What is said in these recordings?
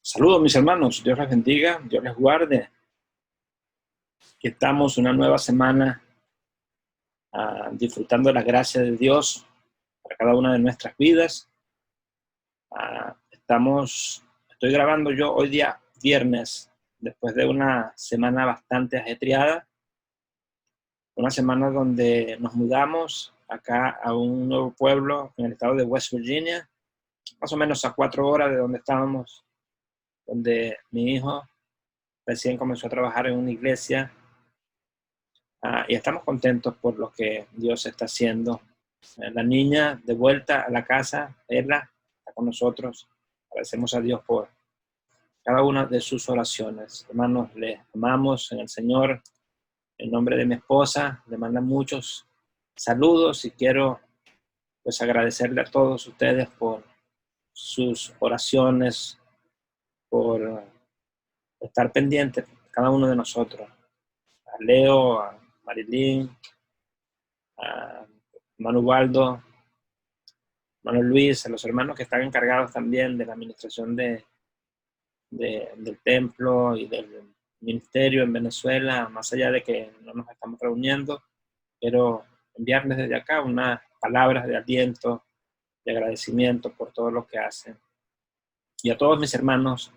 Saludos mis hermanos, Dios les bendiga, Dios les guarde. Aquí estamos una nueva semana disfrutando de la gracia de Dios para cada una de nuestras vidas. Estoy grabando yo hoy día viernes, después de una semana bastante ajetreada, una semana donde nos mudamos acá a un nuevo pueblo en el estado de West Virginia, más o menos a 4 horas de donde estábamos, donde mi hijo recién comenzó a trabajar en una iglesia. Y estamos contentos por lo que Dios está haciendo. La niña de vuelta a la casa, Ella, está con nosotros. Agradecemos a Dios por cada una de sus oraciones. Hermanos, les amamos en el Señor. En nombre de mi esposa, le mandan muchos saludos y quiero pues agradecerle a todos ustedes por sus oraciones, por estar pendientes, cada uno de nosotros. A Leo, a Marilyn, a Manu Waldo, Manuel Luis, a los hermanos que están encargados también de la administración del templo y del ministerio en Venezuela, más allá de que no nos estamos reuniendo, quiero enviarles desde acá unas palabras de aliento, de agradecimiento por todo lo que hacen. Y a todos mis hermanos,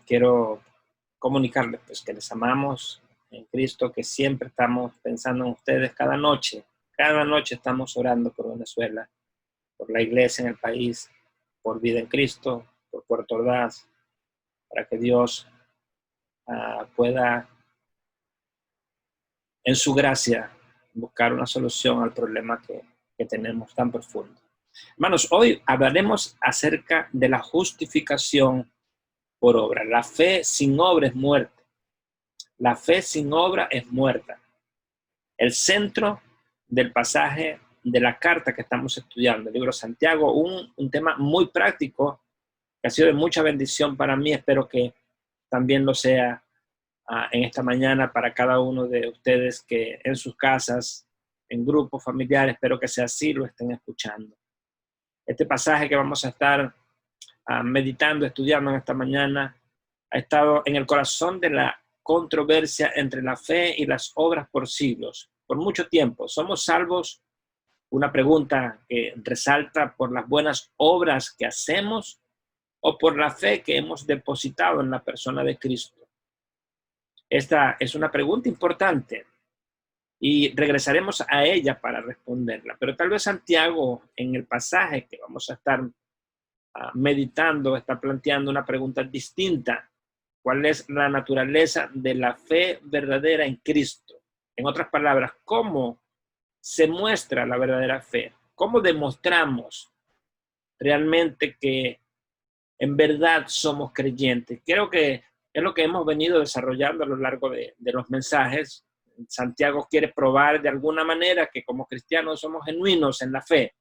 quiero comunicarles pues, que les amamos en Cristo, que siempre estamos pensando en ustedes cada noche estamos orando por Venezuela, por la iglesia en el país, por Vida en Cristo, por Puerto Ordaz, para que Dios pueda, en su gracia, buscar una solución al problema que tenemos tan profundo. Hermanos, hoy hablaremos acerca de la justificación por obra. La fe sin obra es muerte. La fe sin obra es muerta. El centro del pasaje de la carta que estamos estudiando, el libro de Santiago, un tema muy práctico que ha sido de mucha bendición para mí. Espero que también lo sea en esta mañana para cada uno de ustedes que en sus casas, en grupos familiares, espero que sea así, lo estén escuchando. Este pasaje que vamos a estar meditando, estudiando en esta mañana, ha estado en el corazón de la controversia entre la fe y las obras por siglos, por mucho tiempo. ¿Somos salvos? Una pregunta que resalta por las buenas obras que hacemos o por la fe que hemos depositado en la persona de Cristo. Esta es una pregunta importante y regresaremos a ella para responderla. Pero tal vez Santiago, en el pasaje que vamos a estar meditando, está planteando una pregunta distinta. ¿Cuál es la naturaleza de la fe verdadera en Cristo? En otras palabras, ¿cómo se muestra la verdadera fe? ¿Cómo demostramos realmente que en verdad somos creyentes? Creo que es lo que hemos venido desarrollando a lo largo de los mensajes. Santiago quiere probar de alguna manera que como cristianos somos genuinos en la fe,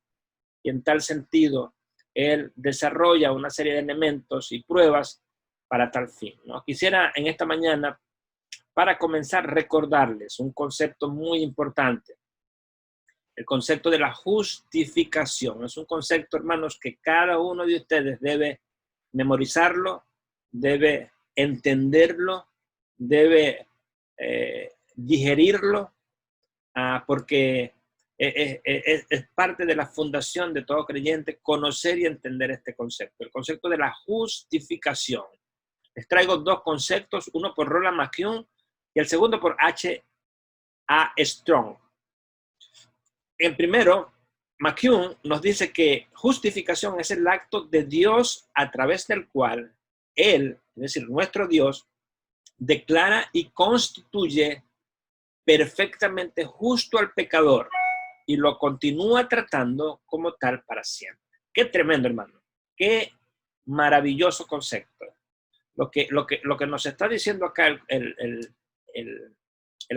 y en tal sentido él desarrolla una serie de elementos y pruebas para tal fin, ¿no? Quisiera en esta mañana, para comenzar, recordarles un concepto muy importante. El concepto de la justificación. Es un concepto, hermanos, que cada uno de ustedes debe memorizarlo, debe entenderlo, debe digerirlo, porque es parte de la fundación de todo creyente conocer y entender este concepto, el concepto de la justificación. Les traigo dos conceptos, uno por Roland McKeown y el segundo por H. A. Strong. El primero, McKeown nos dice que justificación es el acto de Dios a través del cual Él, es decir, nuestro Dios, declara y constituye perfectamente justo al pecador y lo continúa tratando como tal para siempre. Qué tremendo, hermano. Qué maravilloso concepto. Lo que nos está diciendo acá el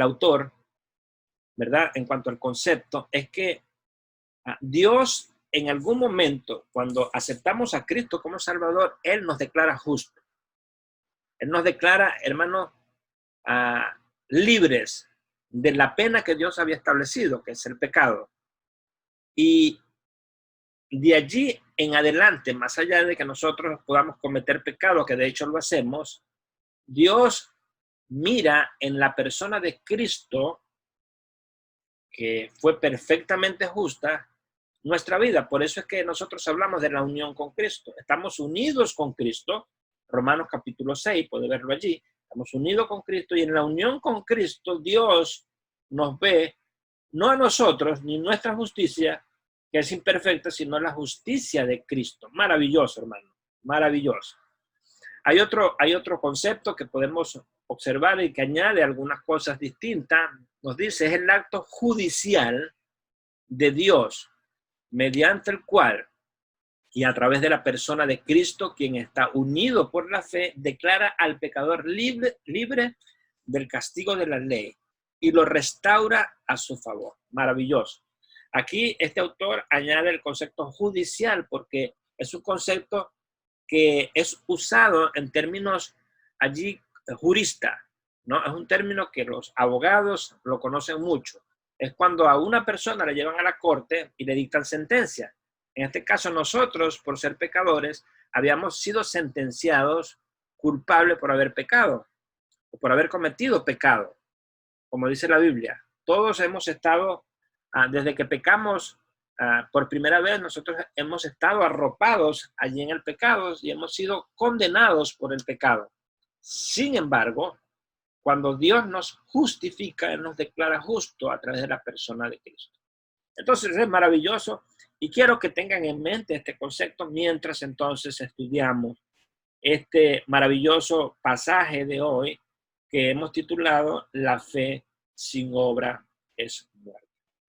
autor, ¿verdad? En cuanto al concepto, es que Dios en algún momento, cuando aceptamos a Cristo como Salvador, Él nos declara justo. Él nos declara, hermano, libres de la pena que Dios había establecido, que es el pecado. Y de allí en adelante, más allá de que nosotros podamos cometer pecado, que de hecho lo hacemos, Dios mira en la persona de Cristo, que fue perfectamente justa, nuestra vida. Por eso es que nosotros hablamos de la unión con Cristo. Estamos unidos con Cristo. Romanos capítulo 6, puede verlo allí. Estamos unidos con Cristo y en la unión con Cristo Dios nos ve, no a nosotros ni nuestra justicia, que es imperfecta, sino la justicia de Cristo. Maravilloso, hermano. Maravilloso. Hay otro concepto que podemos observar y que añade algunas cosas distintas. Nos dice, es el acto judicial de Dios, mediante el cual y a través de la persona de Cristo, quien está unido por la fe, declara al pecador libre del castigo de la ley y lo restaura a su favor. Maravilloso. Aquí este autor añade el concepto judicial porque es un concepto que es usado en términos allí jurista, ¿no? Es un término que los abogados lo conocen mucho. Es cuando a una persona le llevan a la corte y le dictan sentencia. En este caso nosotros, por ser pecadores, habíamos sido sentenciados culpables por haber pecado, o por haber cometido pecado, como dice la Biblia. Todos hemos estado, desde que pecamos por primera vez, nosotros hemos estado arropados allí en el pecado y hemos sido condenados por el pecado. Sin embargo, cuando Dios nos justifica, Él nos declara justo a través de la persona de Cristo. Entonces es maravilloso y quiero que tengan en mente este concepto mientras entonces estudiamos este maravilloso pasaje de hoy que hemos titulado La fe sin obra es muerta.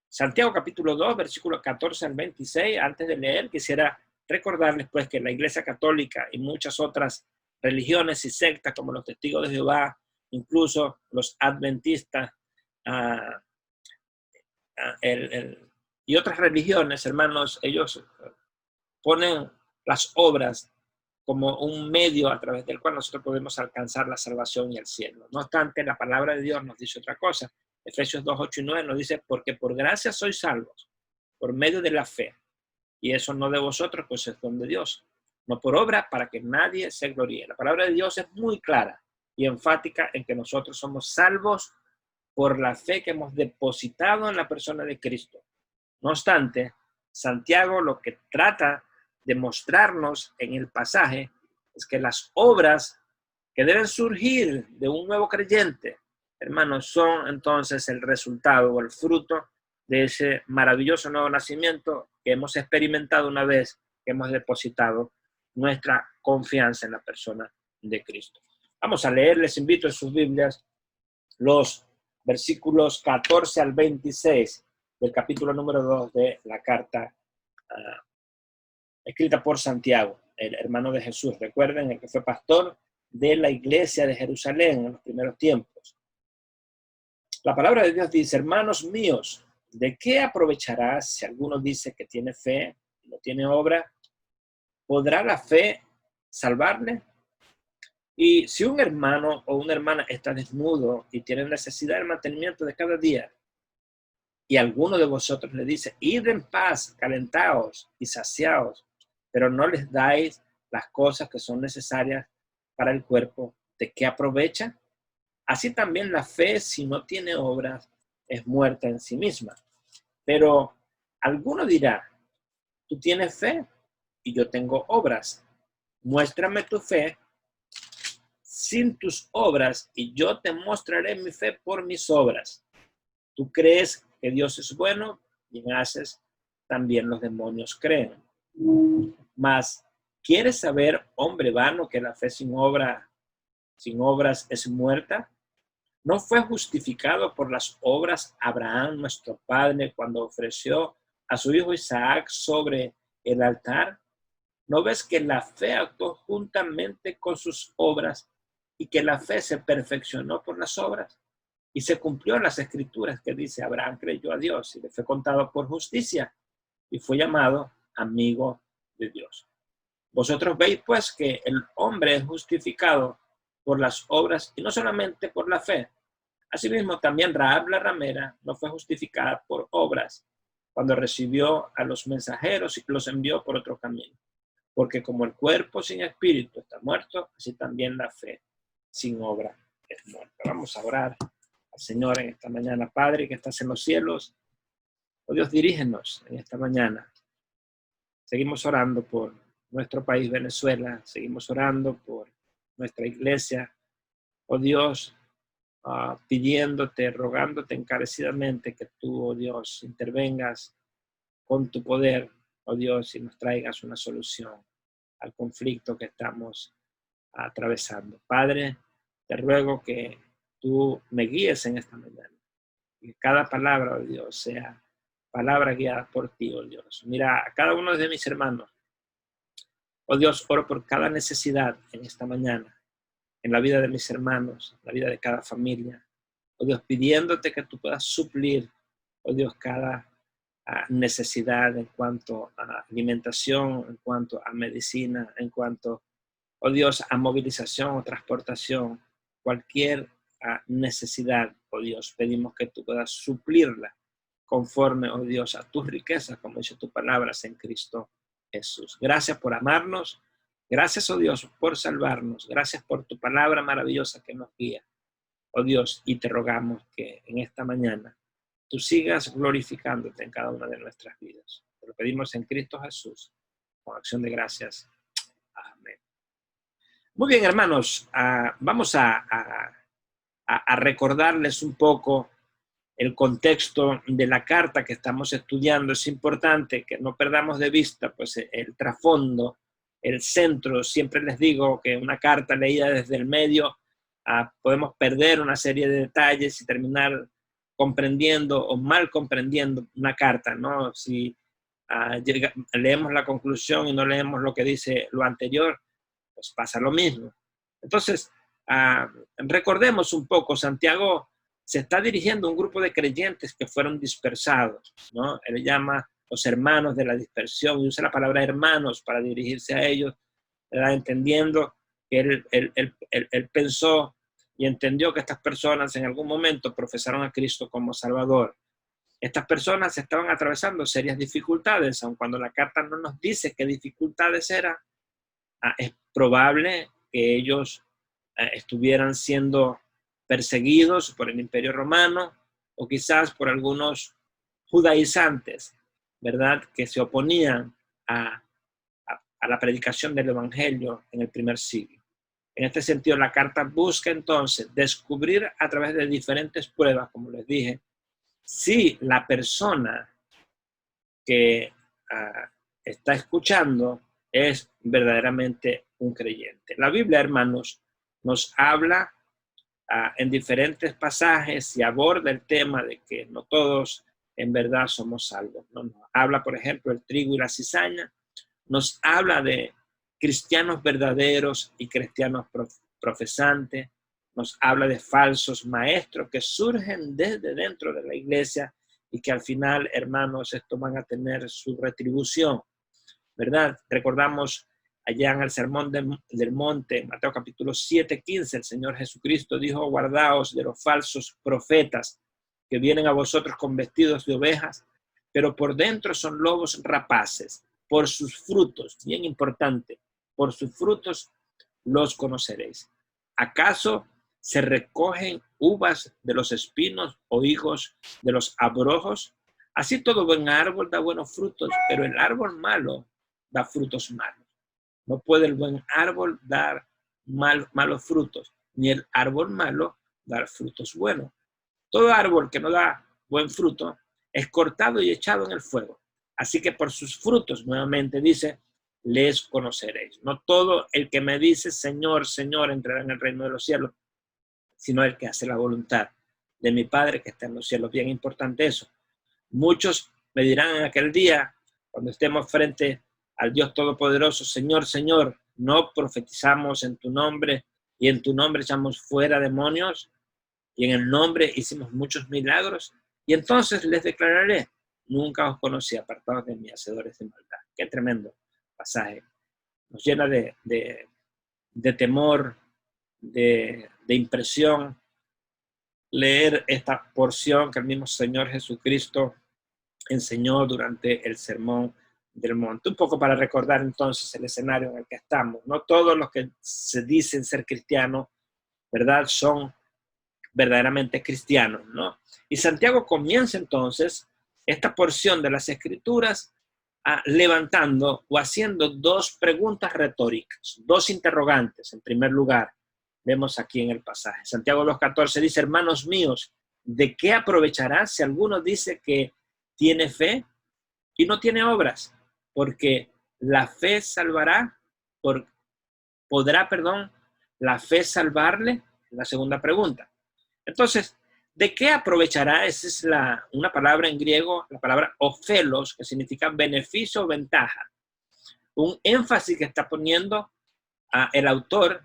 Santiago capítulo 2, versículos 14 al 26. Antes de leer, quisiera recordarles pues que la Iglesia Católica y muchas otras religiones y sectas como los Testigos de Jehová, incluso los adventistas y otras religiones, hermanos, ellos ponen las obras como un medio a través del cual nosotros podemos alcanzar la salvación y el cielo. No obstante, la palabra de Dios nos dice otra cosa. Efesios 2, 8 y 9 nos dice, porque por gracia sois salvos, por medio de la fe. Y eso no de vosotros, pues es don de Dios. No por obra, para que nadie se gloríe. La palabra de Dios es muy clara y enfática en que nosotros somos salvos por la fe que hemos depositado en la persona de Cristo. No obstante, Santiago lo que trata de mostrarnos en el pasaje es que las obras que deben surgir de un nuevo creyente, hermanos, son entonces el resultado o el fruto de ese maravilloso nuevo nacimiento que hemos experimentado una vez que hemos depositado nuestra confianza en la persona de Cristo. Vamos a leer, les invito en sus Biblias los versículos 14 al 26 del capítulo número 2 de la carta escrita por Santiago, el hermano de Jesús. Recuerden, el que fue pastor de la iglesia de Jerusalén en los primeros tiempos. La palabra de Dios dice, hermanos míos, ¿de qué aprovechará si alguno dice que tiene fe y no tiene obra? ¿Podrá la fe salvarle? Y si un hermano o una hermana está desnudo y tiene necesidad del mantenimiento de cada día, y alguno de vosotros le dice, id en paz, calentaos y saciaos, pero no les dais las cosas que son necesarias para el cuerpo, ¿de qué aprovecha? Así también la fe, si no tiene obras, es muerta en sí misma. Pero alguno dirá, tú tienes fe y yo tengo obras. Muéstrame tu fe sin tus obras y yo te mostraré mi fe por mis obras. Tú crees que Dios es bueno, bien haces, también los demonios creen. Mas, ¿quieres saber, hombre vano, que la fe sin obras es muerta? ¿No fue justificado por las obras Abraham, nuestro padre, cuando ofreció a su hijo Isaac sobre el altar? ¿No ves que la fe actuó juntamente con sus obras y que la fe se perfeccionó por las obras? Y se cumplió en las escrituras que dice, Abraham creyó a Dios y le fue contado por justicia y fue llamado amigo de Dios. Vosotros veis pues que el hombre es justificado por las obras y no solamente por la fe. Asimismo también Rahab la ramera no fue justificada por obras cuando recibió a los mensajeros y los envió por otro camino. Porque como el cuerpo sin espíritu está muerto, así también la fe sin obra es muerta. Vamos a orar al Señor en esta mañana. Padre que estás en los cielos, oh Dios, dirígenos en esta mañana. Seguimos orando por nuestro país, Venezuela. Seguimos orando por nuestra iglesia. Oh Dios, pidiéndote, rogándote encarecidamente que tú, oh Dios, intervengas con tu poder, oh Dios, y nos traigas una solución al conflicto que estamos atravesando. Padre, te ruego que tú me guíes en esta mañana y que cada palabra, oh Dios, sea palabra guiada por ti, oh Dios. Mira a cada uno de mis hermanos. Oh Dios, oro por cada necesidad en esta mañana, en la vida de mis hermanos, en la vida de cada familia. Oh Dios, pidiéndote que tú puedas suplir, oh Dios, cada necesidad en cuanto a alimentación, en cuanto a medicina, en cuanto, oh Dios, a movilización o transportación, cualquier necesidad, oh Dios, pedimos que tú puedas suplirla conforme, oh Dios, a tus riquezas, como dice tu palabra en Cristo Jesús. Gracias por amarnos, gracias, oh Dios, por salvarnos, gracias por tu palabra maravillosa que nos guía, oh Dios, y te rogamos que en esta mañana tú sigas glorificándote en cada una de nuestras vidas. Te lo pedimos en Cristo Jesús, con acción de gracias. Amén. Muy bien, hermanos, vamos a recordarles un poco el contexto de la carta que estamos estudiando. Es importante que no perdamos de vista pues, el trasfondo, el centro. Siempre les digo que una carta leída desde el medio, podemos perder una serie de detalles y terminar comprendiendo o mal comprendiendo una carta, ¿no? Si leemos la conclusión y no leemos lo que dice lo anterior, pues pasa lo mismo. Entonces, recordemos un poco, Santiago se está dirigiendo a un grupo de creyentes que fueron dispersados, ¿no? Él llama los hermanos de la dispersión y usa la palabra hermanos para dirigirse a ellos, ¿verdad? Entendiendo que él pensó y entendió que estas personas en algún momento profesaron a Cristo como Salvador. Estas personas estaban atravesando serias dificultades, aun cuando la carta no nos dice qué dificultades eran. Es probable que ellos estuvieran siendo perseguidos por el Imperio Romano o quizás por algunos judaizantes, ¿verdad?, que se oponían a la predicación del Evangelio en el primer siglo. En este sentido, la carta busca entonces descubrir a través de diferentes pruebas, como les dije, si la persona que está escuchando es verdaderamente un creyente. La Biblia, hermanos, nos habla en diferentes pasajes y aborda el tema de que no todos en verdad somos salvos. Nos habla, por ejemplo, el trigo y la cizaña. Nos habla de cristianos verdaderos y cristianos profesantes. Nos habla de falsos maestros que surgen desde dentro de la iglesia y que al final, hermanos, estos van a tener su retribución, ¿verdad? Recordamos allá en el Sermón del Monte, Mateo capítulo 7:15, el Señor Jesucristo dijo: guardaos de los falsos profetas que vienen a vosotros con vestidos de ovejas, pero por dentro son lobos rapaces. Por sus frutos, bien importante, por sus frutos los conoceréis. ¿Acaso se recogen uvas de los espinos o higos de los abrojos? Así todo buen árbol da buenos frutos, pero el árbol malo da frutos malos. No puede el buen árbol dar malos frutos, ni el árbol malo dar frutos buenos. Todo árbol que no da buen fruto es cortado y echado en el fuego. Así que por sus frutos, nuevamente dice, les conoceréis. No todo el que me dice Señor, Señor entrará en el reino de los cielos, sino el que hace la voluntad de mi Padre que está en los cielos. Bien importante eso. Muchos me dirán en aquel día, cuando estemos frente al Dios Todopoderoso: Señor, Señor, ¿no profetizamos en tu nombre y en tu nombre echamos fuera demonios y en el nombre hicimos muchos milagros? Y entonces les declararé: nunca os conocí, apartados de mí, hacedores de maldad. Qué tremendo pasaje. Nos llena de temor, de impresión leer esta porción que el mismo Señor Jesucristo enseñó durante el Sermón del Monte. Un poco para recordar entonces el escenario en el que estamos. No todos los que se dicen ser cristianos, ¿verdad?, son verdaderamente cristianos, ¿no? Y Santiago comienza entonces esta porción de las Escrituras levantando o haciendo dos preguntas retóricas, dos interrogantes. En primer lugar, vemos aquí en el pasaje. Santiago 2:14 dice: hermanos míos, ¿de qué aprovechará si alguno dice que tiene fe y no tiene obras? Porque la fe salvará, podrá, la fe salvarle. La segunda pregunta. Entonces, ¿de qué aprovechará? Esa es una palabra en griego, la palabra ofelos, que significa beneficio o ventaja. Un énfasis que está poniendo el autor,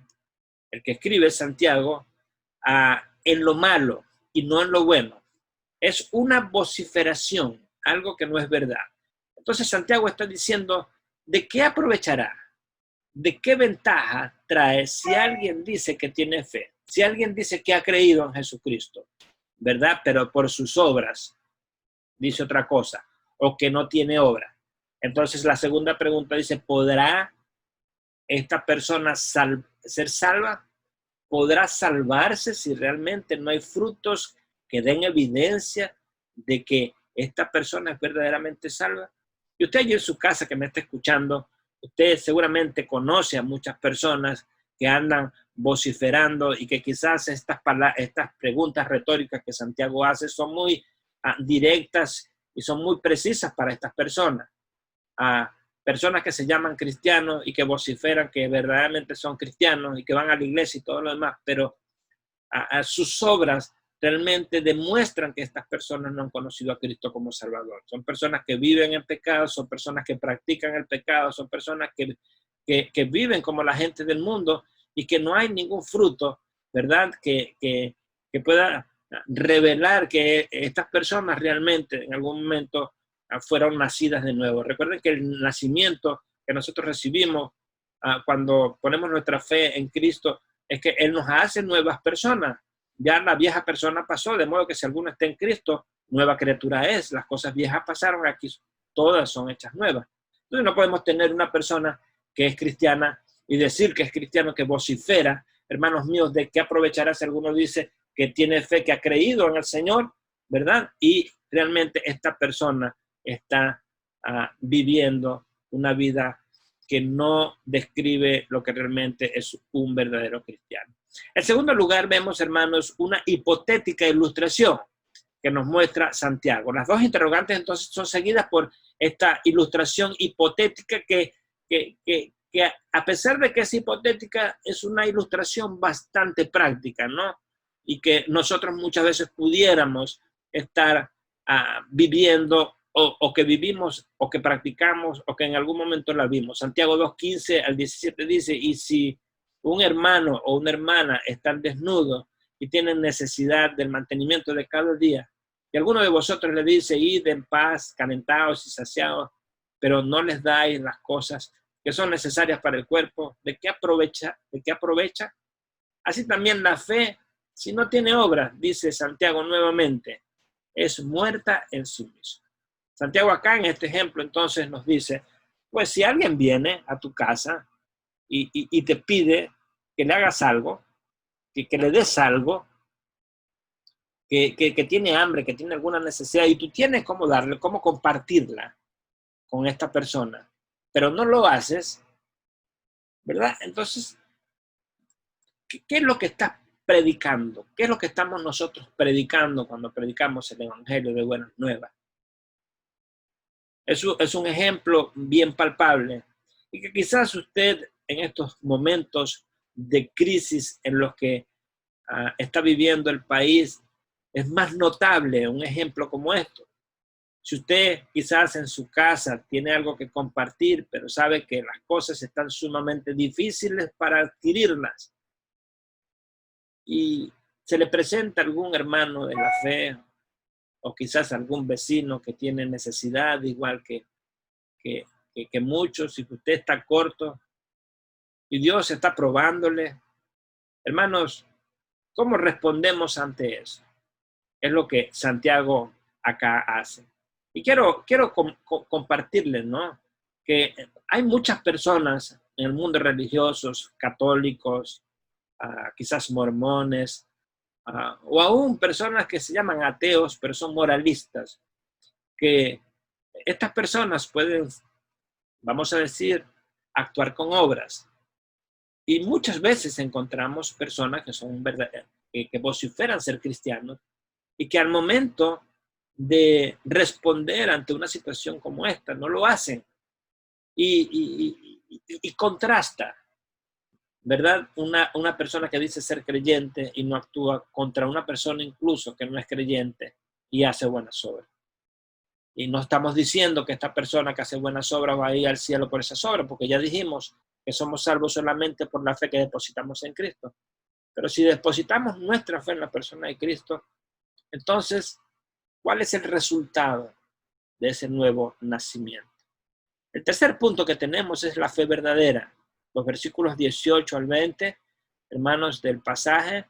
el que escribe Santiago, en lo malo y no en lo bueno. Es una vociferación, algo que no es verdad. Entonces Santiago está diciendo, ¿de qué aprovechará? ¿De qué ventaja trae si alguien dice que tiene fe? Si alguien dice que ha creído en Jesucristo, ¿verdad? Pero por sus obras dice otra cosa, o que no tiene obra. Entonces la segunda pregunta dice, ¿podrá esta persona ser salva? ¿Podrá salvarse si realmente no hay frutos que den evidencia de que esta persona es verdaderamente salva? Y usted allí en su casa que me está escuchando, usted seguramente conoce a muchas personas que andan vociferando y que quizás estas preguntas retóricas que Santiago hace son muy directas y son muy precisas para estas personas. Personas que se llaman cristianos y que vociferan que verdaderamente son cristianos y que van a la iglesia y todo lo demás, pero sus obras realmente demuestran que estas personas no han conocido a Cristo como Salvador. Son personas que viven en pecado, son personas que practican el pecado, son personas que viven como la gente del mundo y que no hay ningún fruto, ¿verdad?, que pueda revelar que estas personas realmente en algún momento fueron nacidas de nuevo. Recuerden que el nacimiento que nosotros recibimos cuando ponemos nuestra fe en Cristo es que Él nos hace nuevas personas. Ya la vieja persona pasó, de modo que si alguno está en Cristo, nueva criatura es. Las cosas viejas pasaron, aquí todas son hechas nuevas. Entonces no podemos tener una persona que es cristiana y decir que es cristiano, que vocifera. Hermanos míos, ¿de qué aprovechará si alguno dice que tiene fe, que ha creído en el Señor, ¿verdad? Y realmente esta persona está viviendo una vida que no describe lo que realmente es un verdadero cristiano. En segundo lugar, vemos, hermanos, una hipotética ilustración que nos muestra Santiago. Las dos interrogantes entonces son seguidas por esta ilustración hipotética que a pesar de que es hipotética, es una ilustración bastante práctica, ¿no? Y que nosotros muchas veces pudiéramos estar viviendo o que vivimos o que practicamos o que en algún momento la vimos. Santiago 2:15 al 17 dice, y si un hermano o una hermana están desnudos y tienen necesidad del mantenimiento de cada día, y alguno de vosotros le dice, id en paz, calentados y saciados, pero no les dais las cosas que son necesarias para el cuerpo, ¿de qué aprovecha? ¿De qué aprovecha? Así también la fe, si no tiene obras, dice Santiago nuevamente, es muerta en sí misma. Santiago acá en este ejemplo entonces nos dice, pues si alguien viene a tu casa y te pide que le hagas algo, que le des algo, que tiene hambre, que tiene alguna necesidad y tú tienes cómo darle, cómo compartirla con esta persona, pero no lo haces, ¿verdad? Entonces, ¿qué es lo que estás predicando? ¿Qué es lo que estamos nosotros predicando cuando predicamos el Evangelio de Buenas Nuevas? Es un ejemplo bien palpable y que quizás usted en estos momentos de crisis en los que está viviendo el país, es más notable un ejemplo como esto. Si usted quizás en su casa tiene algo que compartir, pero sabe que las cosas están sumamente difíciles para adquirirlas y se le presenta algún hermano de la fe o quizás algún vecino que tiene necesidad igual que muchos, y que usted está corto y Dios está probándole, hermanos, ¿cómo respondemos ante eso? Es lo que Santiago acá hace. Y quiero compartirles, ¿no? Que hay muchas personas en el mundo religiosos, católicos, quizás mormones, o aún personas que se llaman ateos, pero son moralistas, que estas personas pueden, vamos a decir, actuar con obras. Y muchas veces encontramos personas que son que vociferan ser cristianos y que al momento de responder ante una situación como esta no lo hacen. Y contrasta, ¿verdad? Una persona que dice ser creyente y no actúa contra una persona incluso que no es creyente y hace buenas obras. Y no estamos diciendo que esta persona que hace buenas obras va a ir al cielo por esas obras, porque ya dijimos que somos salvos solamente por la fe que depositamos en Cristo. Pero si depositamos nuestra fe en la persona de Cristo, entonces, ¿cuál es el resultado de ese nuevo nacimiento? El tercer punto que tenemos es la fe verdadera. Los versículos 18 al 20, hermanos, del pasaje,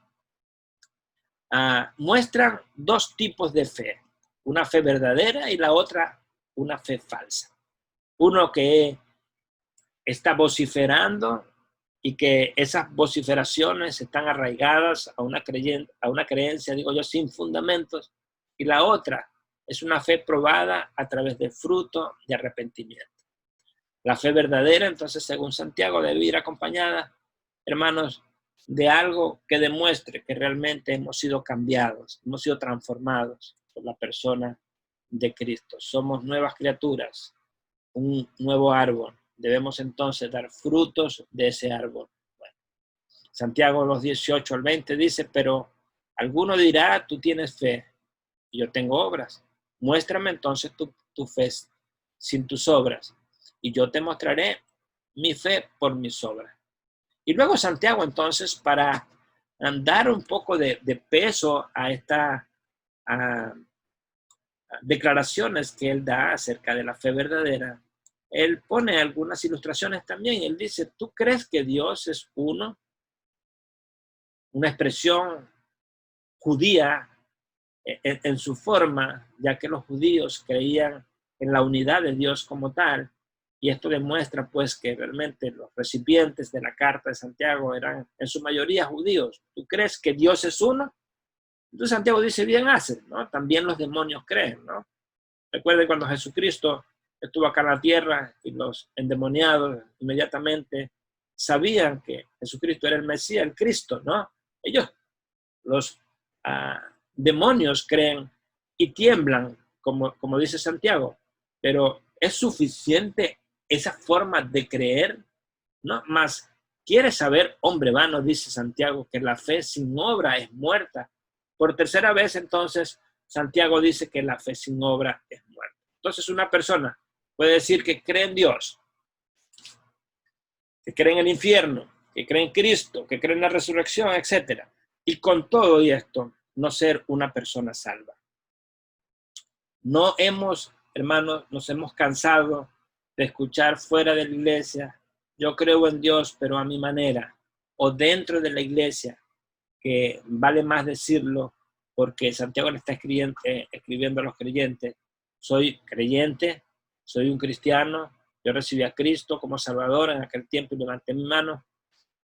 muestran dos tipos de fe. Una fe verdadera y la otra una fe falsa. Uno que está vociferando y que esas vociferaciones están arraigadas a una creencia, digo yo, sin fundamentos. Y la otra es una fe probada a través del fruto de arrepentimiento. La fe verdadera, entonces, según Santiago, debe ir acompañada, hermanos, de algo que demuestre que realmente hemos sido cambiados, hemos sido transformados por la persona de Cristo. Somos nuevas criaturas, un nuevo árbol. Debemos entonces dar frutos de ese árbol. Bueno, Santiago los 18 al 20 dice, pero alguno dirá, tú tienes fe y yo tengo obras. Muéstrame entonces tu fe sin tus obras y yo te mostraré mi fe por mis obras. Y luego Santiago entonces, para dar un poco de peso a estas declaraciones que él da acerca de la fe verdadera, él pone algunas ilustraciones también. Él dice, ¿tú crees que Dios es uno? Una expresión judía en su forma, ya que los judíos creían en la unidad de Dios como tal. Y esto demuestra pues que realmente los recipientes de la carta de Santiago eran en su mayoría judíos. ¿Tú crees que Dios es uno? Entonces Santiago dice, bien hace, ¿no? También los demonios creen, ¿no? Recuerden cuando Jesucristo estuvo acá en la tierra y los endemoniados inmediatamente sabían que Jesucristo era el Mesías, el Cristo, ¿no? Ellos, los demonios creen y tiemblan, como dice Santiago, pero ¿es suficiente esa forma de creer? ¿No? Más, ¿quieres saber, hombre vano, dice Santiago, que la fe sin obra es muerta? Por tercera vez, entonces, Santiago dice que la fe sin obra es muerta. Entonces, una persona puede decir que cree en Dios, que cree en el infierno, que cree en Cristo, que cree en la resurrección, etc. Y con todo esto, no ser una persona salva. No hemos, hermanos, nos hemos cansado de escuchar fuera de la iglesia, yo creo en Dios, pero a mi manera, o dentro de la iglesia, que vale más decirlo, porque Santiago le está escribiendo a los creyentes, soy creyente, soy un cristiano, yo recibí a Cristo como Salvador en aquel tiempo y levanté mi mano.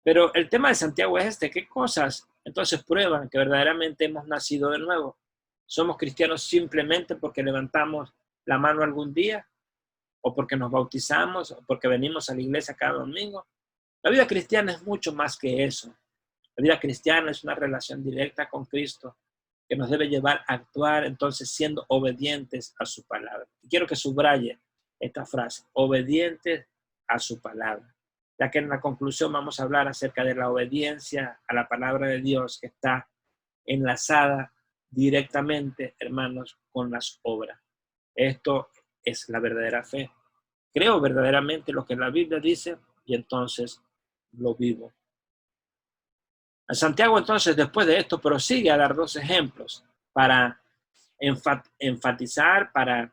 Pero el tema de Santiago es ¿qué cosas entonces prueban que verdaderamente hemos nacido de nuevo? ¿Somos cristianos simplemente porque levantamos la mano algún día? ¿O porque nos bautizamos? ¿O porque venimos a la iglesia cada domingo? La vida cristiana es mucho más que eso. La vida cristiana es una relación directa con Cristo que nos debe llevar a actuar entonces siendo obedientes a su palabra. Y quiero que subraye esta frase, obedientes a su palabra, ya que en la conclusión vamos a hablar acerca de la obediencia a la palabra de Dios que está enlazada directamente, hermanos, con las obras. Esto es la verdadera fe. Creo verdaderamente lo que la Biblia dice y entonces lo vivo. A Santiago entonces después de esto prosigue a dar dos ejemplos para enfatizar, para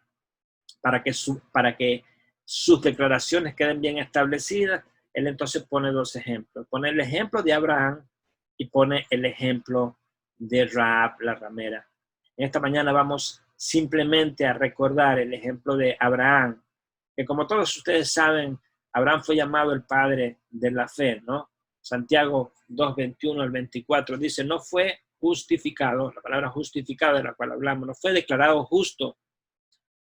que sus declaraciones queden bien establecidas. Él entonces pone dos ejemplos. Pone el ejemplo de Abraham y pone el ejemplo de Rahab, la ramera. En esta mañana vamos simplemente a recordar el ejemplo de Abraham, que como todos ustedes saben, Abraham fue llamado el padre de la fe, ¿no? Santiago 2:21 al 24 dice, no fue justificado, la palabra justificado de la cual hablamos, no fue declarado justo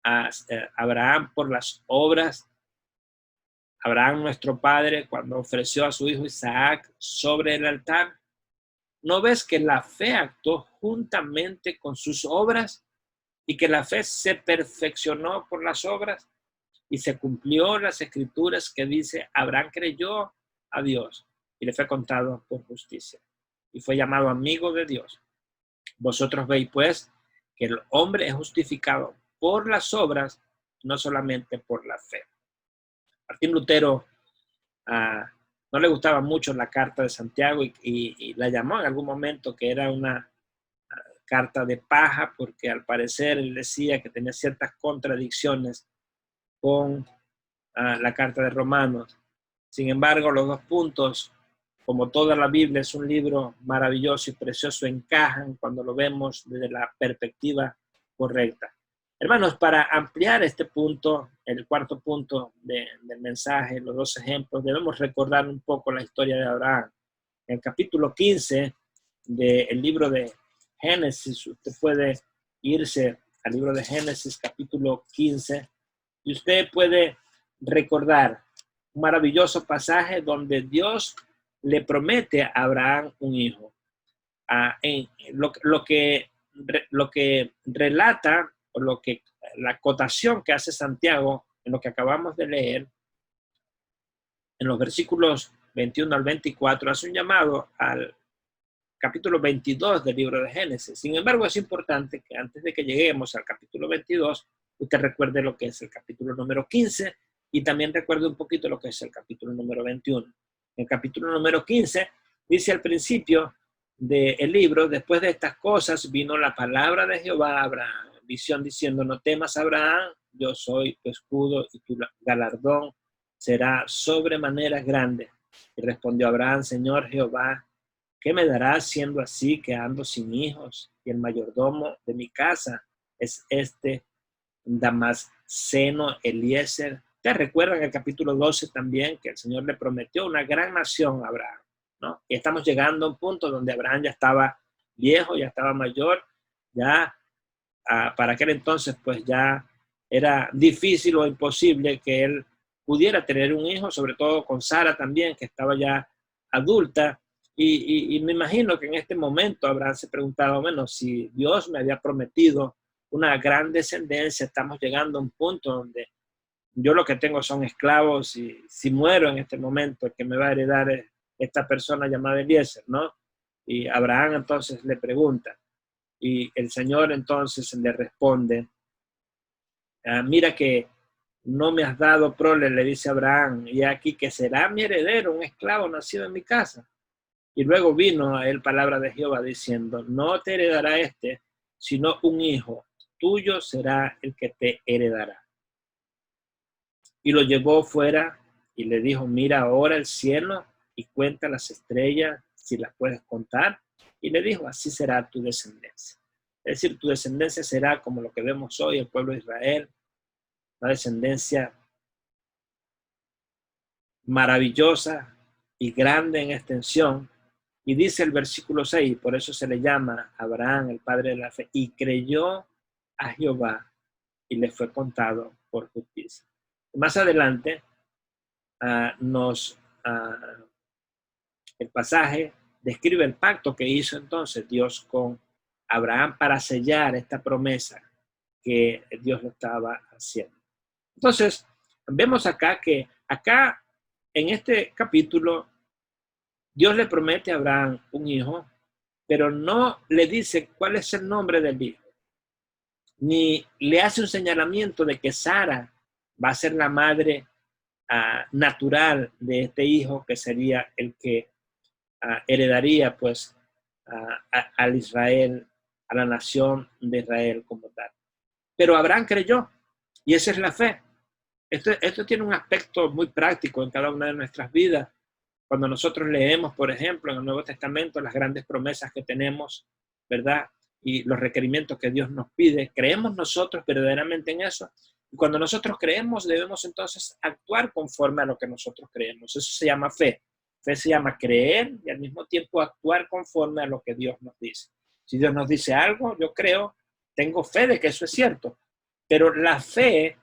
a Abraham por las obras. Abraham, nuestro padre, cuando ofreció a su hijo Isaac sobre el altar, ¿no ves que la fe actuó juntamente con sus obras y que la fe se perfeccionó por las obras? Y se cumplió las escrituras que dice, Abraham creyó a Dios y le fue contado por justicia. Y fue llamado amigo de Dios. Vosotros veis pues que el hombre es justificado por las obras, no solamente por la fe. Martín Lutero no le gustaba mucho la carta de Santiago y la llamó en algún momento que era una carta de paja, porque al parecer él decía que tenía ciertas contradicciones con la carta de Romanos. Sin embargo, los dos puntos, como toda la Biblia es un libro maravilloso y precioso, encajan cuando lo vemos desde la perspectiva correcta. Hermanos, para ampliar este punto, el cuarto punto del mensaje, los dos ejemplos, debemos recordar un poco la historia de Abraham. En el capítulo 15 del libro de Génesis, usted puede irse al libro de Génesis, capítulo 15, y usted puede recordar un maravilloso pasaje donde Dios le promete a Abraham un hijo. Lo que relata, o la acotación que hace Santiago en lo que acabamos de leer, en los versículos 21 al 24, hace un llamado al capítulo 22 del libro de Génesis. Sin embargo, es importante que antes de que lleguemos al capítulo 22, usted recuerde lo que es el capítulo número 15 y también recuerde un poquito lo que es el capítulo número 21. En el capítulo número 15 dice al principio del libro, después de estas cosas vino la palabra de Jehová a Abraham, visión diciendo, no temas Abraham, yo soy tu escudo y tu galardón será sobremanera grande. Y respondió Abraham, Señor Jehová, ¿qué me darás siendo así que ando sin hijos? Y el mayordomo de mi casa es este Damasceno Eliezer. ¿Te recuerdan en el capítulo 12 también que el Señor le prometió una gran nación a Abraham, ¿no? Y estamos llegando a un punto donde Abraham ya estaba viejo, ya estaba mayor, ya para aquel entonces pues ya era difícil o imposible que él pudiera tener un hijo, sobre todo con Sara también, que estaba ya adulta. Y me imagino que en este momento Abraham se preguntaba, bueno, si Dios me había prometido una gran descendencia, estamos llegando a un punto donde yo lo que tengo son esclavos y si muero en este momento, el que me va a heredar es esta persona llamada Eliezer, ¿no? Y Abraham entonces le pregunta y el Señor entonces le responde, mira que no me has dado prole, le dice Abraham, y aquí que será mi heredero, un esclavo nacido en mi casa. Y luego vino a él palabra de Jehová diciendo, no te heredará este, sino un hijo tuyo será el que te heredará. Y lo llevó fuera y le dijo, mira ahora el cielo y cuenta las estrellas si las puedes contar. Y le dijo, así será tu descendencia. Es decir, tu descendencia será como lo que vemos hoy, el pueblo de Israel, una descendencia maravillosa y grande en extensión. Y dice el versículo 6, por eso se le llama Abraham, el padre de la fe, y creyó a Jehová y le fue contado por justicia. Más adelante el pasaje describe el pacto que hizo entonces Dios con Abraham para sellar esta promesa que Dios le estaba haciendo. Entonces, vemos acá que en este capítulo Dios le promete a Abraham un hijo, pero no le dice cuál es el nombre del hijo, ni le hace un señalamiento de que Sara va a ser la madre natural de este hijo, que sería el que heredaría pues al Israel, a la nación de Israel como tal. Pero Abraham creyó, y esa es la fe. Esto tiene un aspecto muy práctico en cada una de nuestras vidas. Cuando nosotros leemos, por ejemplo, en el Nuevo Testamento, las grandes promesas que tenemos, ¿verdad? y los requerimientos que Dios nos pide. ¿Creemos nosotros verdaderamente en eso? Y cuando nosotros creemos, debemos entonces actuar conforme a lo que nosotros creemos. Eso se llama fe. Fe se llama creer y al mismo tiempo actuar conforme a lo que Dios nos dice. Si Dios nos dice algo, yo creo, tengo fe de que eso es cierto. Pero la fe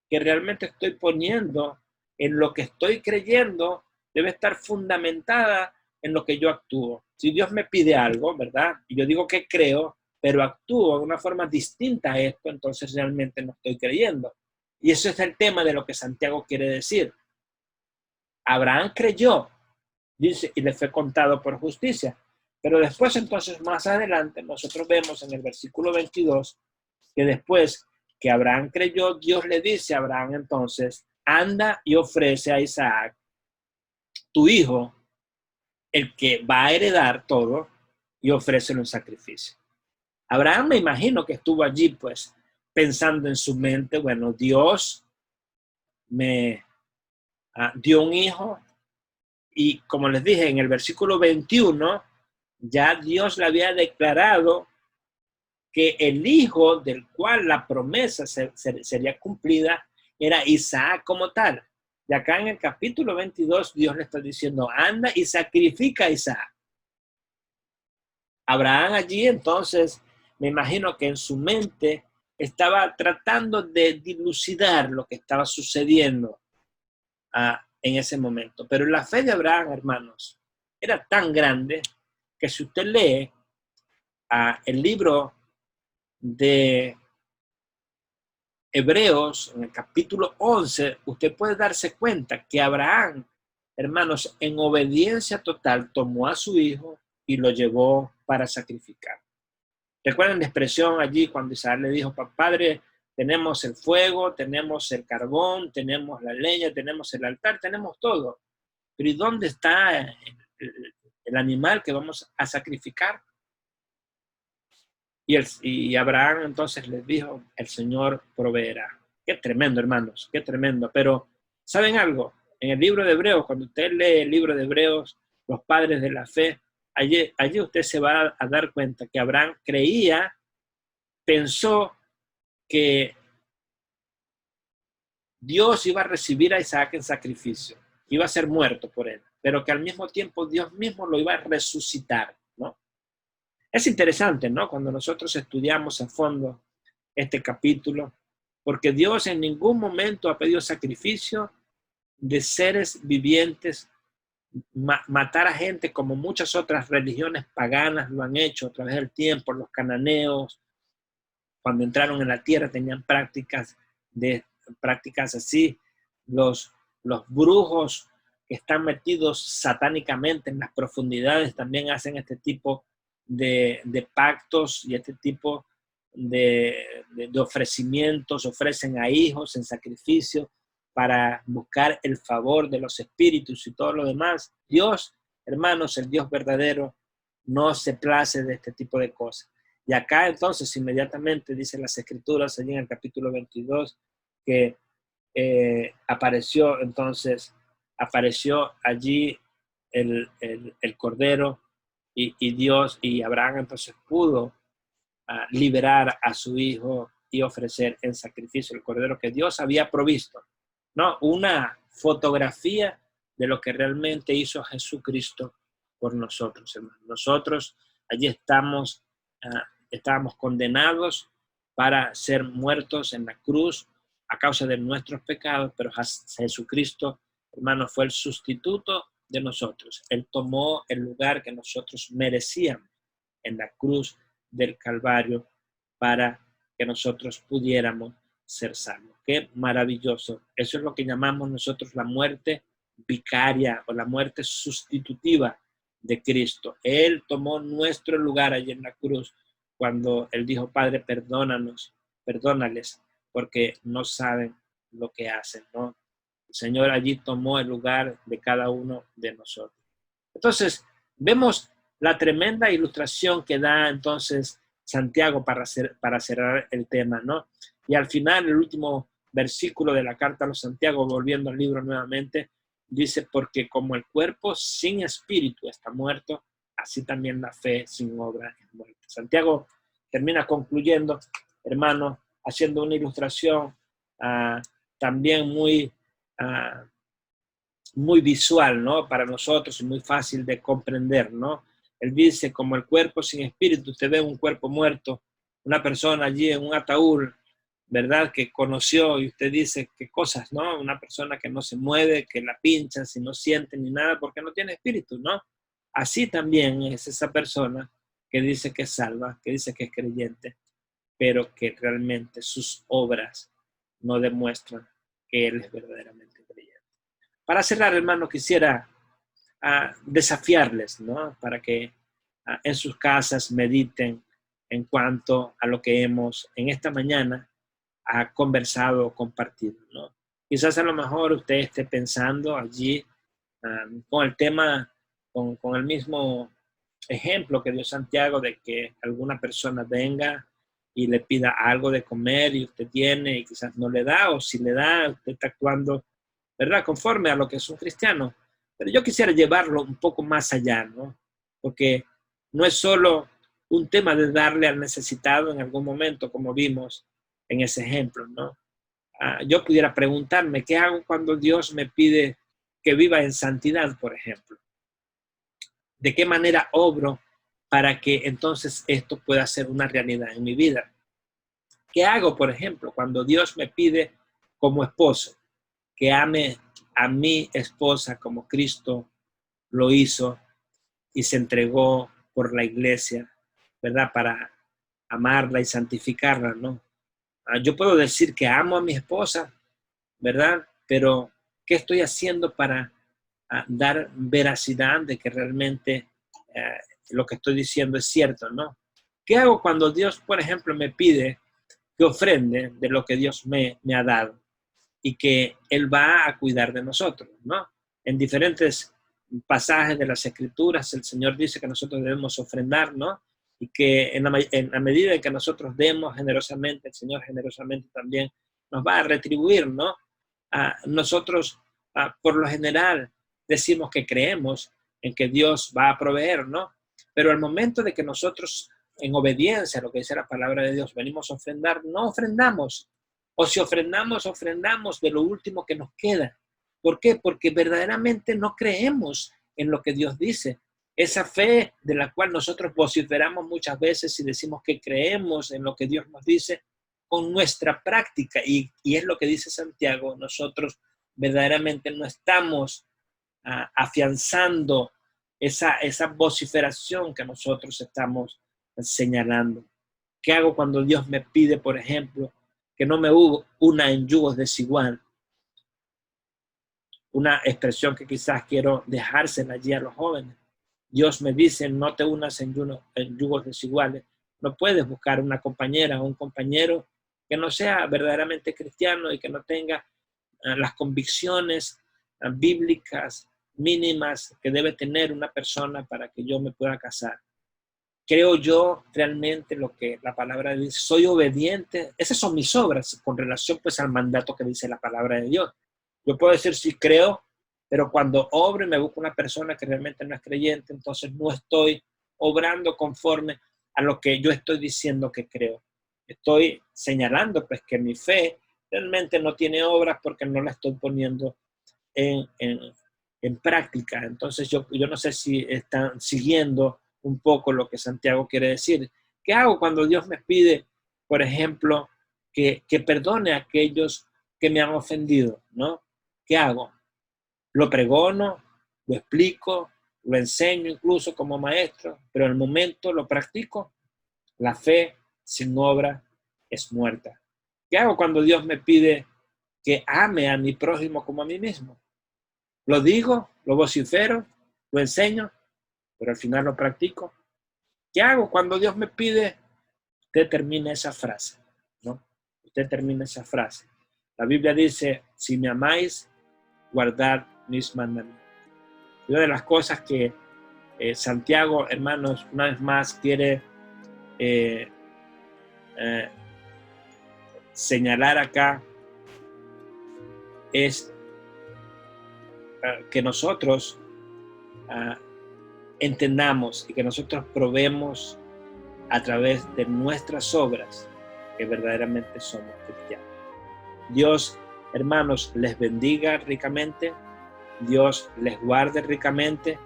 que realmente estoy poniendo en lo que estoy creyendo debe estar fundamentada en lo que yo actúo. Si Dios me pide algo, ¿verdad? Y yo digo que creo, pero actúo de una forma distinta a esto, entonces realmente no estoy creyendo. Y eso es el tema de lo que Santiago quiere decir. Abraham creyó, dice, y le fue contado por justicia. Pero después, entonces, más adelante, nosotros vemos en el versículo 22 que después que Abraham creyó, Dios le dice a Abraham entonces, anda y ofrece a Isaac, tu hijo, el que va a heredar todo, y ofrécelo en sacrificio. Abraham me imagino que estuvo allí pues pensando en su mente, bueno, Dios me dio un hijo y como les dije en el versículo 21, ya Dios le había declarado que el hijo del cual la promesa sería cumplida era Isaac como tal. Y acá en el capítulo 22 Dios le está diciendo, anda y sacrifica a Isaac. Abraham allí entonces, me imagino que en su mente estaba tratando de dilucidar lo que estaba sucediendo en ese momento. Pero la fe de Abraham, hermanos, era tan grande que si usted lee el libro de Hebreos, en el capítulo 11, usted puede darse cuenta que Abraham, hermanos, en obediencia total, tomó a su hijo y lo llevó para sacrificar. ¿Recuerdan la expresión allí cuando Isaac le dijo, padre, tenemos el fuego, tenemos el carbón, tenemos la leña, tenemos el altar, tenemos todo? Pero ¿y dónde está el animal que vamos a sacrificar? Y Abraham entonces les dijo, el Señor proveerá. Qué tremendo, hermanos, qué tremendo. Pero, ¿saben algo? En el libro de Hebreos, cuando usted lee el libro de Hebreos, los padres de la fe, allí usted se va a dar cuenta que Abraham creía, pensó que Dios iba a recibir a Isaac en sacrificio, iba a ser muerto por él, pero que al mismo tiempo Dios mismo lo iba a resucitar, ¿no? Es interesante, ¿no? Cuando nosotros estudiamos a fondo este capítulo, porque Dios en ningún momento ha pedido sacrificio de seres vivientes, matar a gente como muchas otras religiones paganas lo han hecho a través del tiempo. Los cananeos, cuando entraron en la tierra, tenían prácticas así. Los brujos que están metidos satánicamente en las profundidades también hacen este tipo de pactos y este tipo de ofrecimientos, ofrecen a hijos en sacrificio para buscar el favor de los espíritus y todo lo demás. Dios, hermanos, el Dios verdadero, no se place de este tipo de cosas. Y acá entonces inmediatamente dicen las escrituras, allí en el capítulo 22, que apareció allí el Cordero y Dios, y Abraham entonces pudo liberar a su hijo y ofrecer en sacrificio el Cordero que Dios había provisto, ¿no? Una fotografía de lo que realmente hizo Jesucristo por nosotros, hermanos. Nosotros allí estábamos condenados para ser muertos en la cruz a causa de nuestros pecados, pero Jesucristo, hermano, fue el sustituto de nosotros. Él tomó el lugar que nosotros merecíamos en la cruz del Calvario para que nosotros pudiéramos ser salvos. Qué maravilloso. Eso es lo que llamamos nosotros la muerte vicaria o la muerte sustitutiva de Cristo. Él tomó nuestro lugar allí en la cruz cuando Él dijo, Padre, perdónales, porque no saben lo que hacen, ¿no? El Señor allí tomó el lugar de cada uno de nosotros. Entonces, vemos la tremenda ilustración que da entonces Santiago para cerrar el tema, ¿no? Y al final, el último versículo de la carta a los Santiago, volviendo al libro nuevamente, dice, porque como el cuerpo sin espíritu está muerto, así también la fe sin obra es muerta. Santiago termina concluyendo, hermano, haciendo una ilustración también muy visual, ¿no? Para nosotros y muy fácil de comprender, ¿no? Él dice, como el cuerpo sin espíritu, usted ve un cuerpo muerto, una persona allí en un ataúd, ¿verdad? Que conoció y usted dice qué cosas, ¿no? Una persona que no se mueve, que la pincha, si no siente ni nada, porque no tiene espíritu, ¿no? Así también es esa persona que dice que es salva, que dice que es creyente, pero que realmente sus obras no demuestran que él es verdaderamente creyente. Para cerrar, hermano, quisiera desafiarles, ¿no? Para que en sus casas mediten en cuanto a lo que hemos en esta mañana conversado o compartido, ¿no? Quizás a lo mejor usted esté pensando allí con el tema, con el mismo ejemplo que dio Santiago de que alguna persona venga y le pida algo de comer y usted tiene y quizás no le da, o si le da, usted está actuando, ¿verdad?, conforme a lo que es un cristiano. Pero yo quisiera llevarlo un poco más allá, ¿no? Porque no es solo un tema de darle al necesitado en algún momento, como vimos en ese ejemplo, ¿no? Yo pudiera preguntarme, ¿qué hago cuando Dios me pide que viva en santidad, por ejemplo? ¿De qué manera obro para que entonces esto pueda ser una realidad en mi vida? ¿Qué hago, por ejemplo, cuando Dios me pide como esposo que ame a mi esposa como Cristo lo hizo y se entregó por la iglesia, ¿verdad? Para amarla y santificarla, ¿no? Yo puedo decir que amo a mi esposa, ¿verdad? Pero, ¿qué estoy haciendo para dar veracidad de que realmente lo que estoy diciendo es cierto, ¿no? ¿Qué hago cuando Dios, por ejemplo, me pide que ofrende de lo que Dios me ha dado y que Él va a cuidar de nosotros, ¿no? En diferentes pasajes de las Escrituras, el Señor dice que nosotros debemos ofrendar, ¿no? Y que en la medida en que nosotros demos generosamente, el Señor generosamente también nos va a retribuir, ¿no? Nosotros, por lo general, decimos que creemos en que Dios va a proveer, ¿no? Pero al momento de que nosotros, en obediencia a lo que dice la palabra de Dios, venimos a ofrendar, no ofrendamos. O si ofrendamos, ofrendamos de lo último que nos queda. ¿Por qué? Porque verdaderamente no creemos en lo que Dios dice. Esa fe de la cual nosotros vociferamos muchas veces y decimos que creemos en lo que Dios nos dice, con nuestra práctica, y es lo que dice Santiago, nosotros verdaderamente no estamos afianzando esa vociferación que nosotros estamos señalando. ¿Qué hago cuando Dios me pide, por ejemplo, que no me una en yugos desigual? Una expresión que quizás quiero dejársela allí a los jóvenes. Dios me dice, no te unas en yugos desiguales. No puedes buscar una compañera o un compañero que no sea verdaderamente cristiano y que no tenga las convicciones bíblicas mínimas que debe tener una persona para que yo me pueda casar. Creo yo realmente lo que la palabra dice, soy obediente. Esas son mis obras con relación pues al mandato que dice la palabra de Dios. Yo puedo decir sí creo, pero cuando obro y me busco una persona que realmente no es creyente, entonces no estoy obrando conforme a lo que yo estoy diciendo que creo. Estoy señalando pues que mi fe realmente no tiene obras porque no la estoy poniendo en práctica. Entonces yo no sé si están siguiendo un poco lo que Santiago quiere decir. ¿Qué hago cuando Dios me pide, por ejemplo, que perdone a aquellos que me han ofendido, ¿no? ¿Qué hago? Lo pregono, lo explico, lo enseño incluso como maestro, pero en el momento lo practico. La fe sin obra es muerta. ¿Qué hago cuando Dios me pide que ame a mi prójimo como a mí mismo? Lo digo, lo vocifero, lo enseño, pero al final lo practico. ¿Qué hago cuando Dios me pide? Usted termina esa frase, ¿no? Usted termina esa frase. La Biblia dice, si me amáis, guardad mis mandamientos. Una de las cosas que Santiago, hermanos, una vez más quiere señalar acá es que nosotros entendamos y que nosotros probemos a través de nuestras obras que verdaderamente somos cristianos. Dios, hermanos, les bendiga ricamente, Dios les guarde ricamente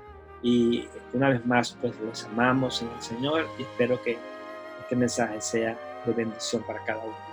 y una vez más, pues les amamos en el Señor y espero que este mensaje sea de bendición para cada uno.